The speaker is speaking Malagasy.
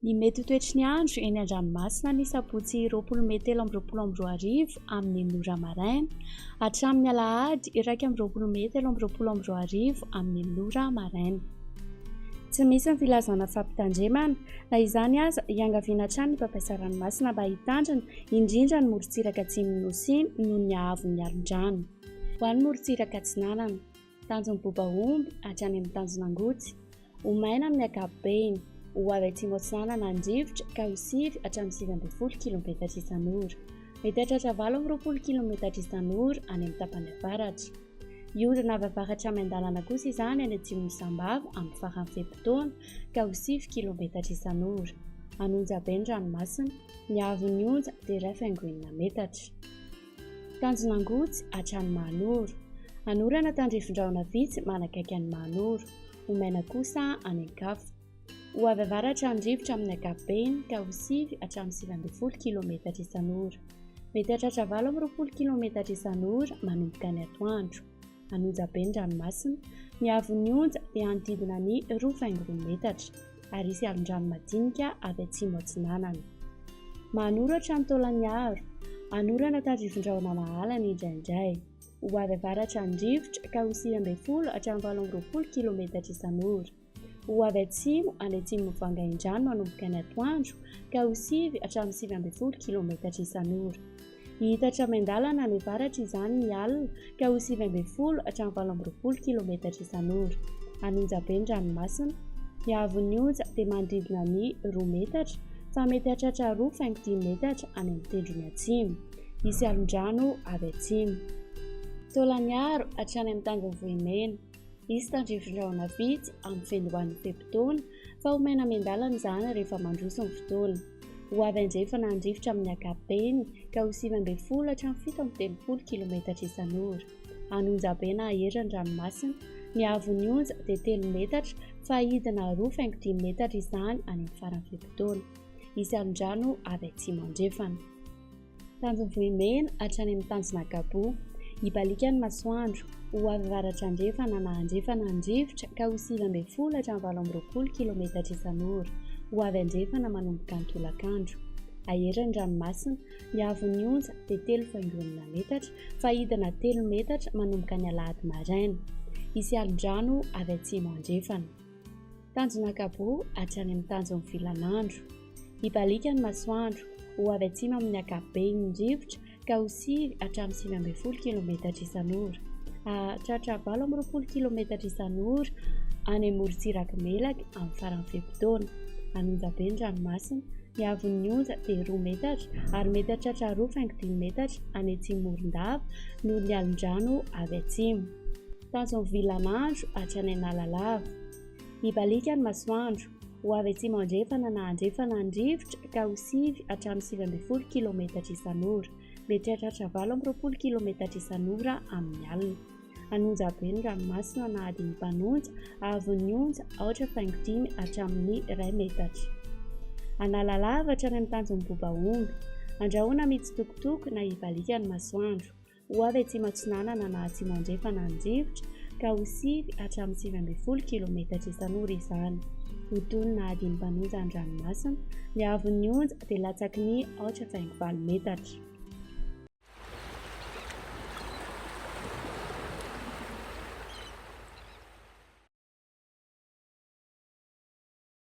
Ny mety ho toetry ny andro eny an-dranomasina ny sabotsy 20 amin'ny ora maraina hatramin'ny alahady 20 amin'ny ora maraina. Tsy misy ny filazana fampitandremana na izany aza iangaviana hatrany ny mpampiasa ranomasina mba hitandrina indrindra ny morontsiraka atsimon'ny nosy iny noho ny haavon'ny alon-drano. Ho an'ny morontsiraka atsinanana, tanjon'ny bobaomby hatrany amin'ny tanjon'angotsy, ho maina amin'ny ankapobeny, ho avy atsimo atsinanana andrivotra ka ho sivy hatramin'ny 9.0 km isan'ora, mety hatratra 20 km isan'ora any amin'ny tapany avaratra. Iodina avy avaratra amin'ny andalana kosa izany any atsimon'ny Sambava amin'ny farany fe-potoana ka ho 9 km isan'ora. Anonja be ny ranomasina, ny haavon'ny onja dia 2,9 metatra. Tanjon'angotsy hatrany Mahanoro. Anorana tandrifin-drahona vitsy manakaiky any Mahanoro, ho maina kosa any Ankafo. Ho avy avaratra andrivotra amin'ny ankapobeny ka ho sivy hatramin'ny 9.0 km isan'ora, mety hatratra 20 km isan'ora manomboka ny atoandro. Anonja be ny ranomasina, ny haavon'ny onja dia anodidina ny 2,2 metatra ary isy alon-drano madinika avy atsimo atsinanana. Mahanoro hatrany Taolagnaro. Anorana tandrifin-drahona mahalana indraindray. Ho avy avaratra andrivotra ka ho 9 hatramin'ny 20 km isan'ora. Ho avy atsimo any atsimon'ny Vangaindrano manomboka ny atoandro ka ho sivy hatramin'ny 9 km isan'ora. Hihitatra main-dalana ny avaratra izany ny alina ka ho 9 hatramin'ny 20 km isan'ora. Anonja be ny ranomasina, ny haavon'ny onja dia manodidina ny 2 metatra fa mety hatratra 2,10 metatra any amin'ny tendrony atsimo. Isy alon-drano avy atsimo. Taolagnaro hatrany amin'ny tanjon'Vohimena. Isy tandrifin-drahona vitsy amin'ny fendohan'ny fe-potoana fa ho maina main-dalana izany rehefa mandroso ny fotoana. Ho avy andrefana andrivotra amin'ny ankapobeny ka ho 9 hatramin'ny 17 km isan'ora. Anonja be na ahera ny ranomasina, ny haavon'ny onja dia 3 metatra fa hidina 2,10 metatra izany any amin'ny farany fe-potoana. Isy alon-drano avy atsimo andrefana. Tanjon'Vohimena hatrany amin'ny tanjon'Ankabo. Hibalika ny masoandro. Ho avy avaratra andrefana na andrefana andrivotra ka ho 9 hatramin'ny 20 km isan'ora. Ho avy andrefana manomboka ny tolakandro. Ahera ny ranomasina, ny haavon'ny onja dia 3,9 metatra fa hidina 3 metatra manomboka ny alahady maraina. Isy alon-drano avy atsimo andrefana. Tanjon'Ankabo hatrany amin'ny tanjon'ny Vilanandro. Hibalika ny masoandro. Ho avy atsimo amin'ny ankapobeny ny rivotra ka ho sivy hatramin'ny 9 km isan'ora. Hatratra 20 km isan'ora any amorontsiraka Melaka amin'ny farany fe-potoana. Anonja be ny ranomasina, ny haavon'ny onja dia 2 metatra ary mety hatratra 2,10 metatra any atsimo-Morondava noho ny alon-drano avy atsimo. Tanjon'ny Vilanandro hatrany Analalava. Hibalika ny masoandro. Ho avy atsimo andrefana na andrefana andrivotra ka ho sivy hatramin'ny 9 km isan'ora, mety hatratra 20 km isan'ora amin'ny alina. Anonja be ny ranomasina na adiny mpanonja, haavon'ny onja 8,5 hatramin'ny 1 metatra. Analalava hatrany amin'ny tanjon'ny bobaomby. Andrahoana mitsitokotoko na hibalika ny masoandro. Ho avy atsimo atsinanana na atsimo andrefana andrivotra ka ho sivy hatramin'ny 9 km isan'ora izany. Ho tony na adiny mpanonja ny ranomasina, ny haavon'ny onja dia latsaky ny 8,4 metatra.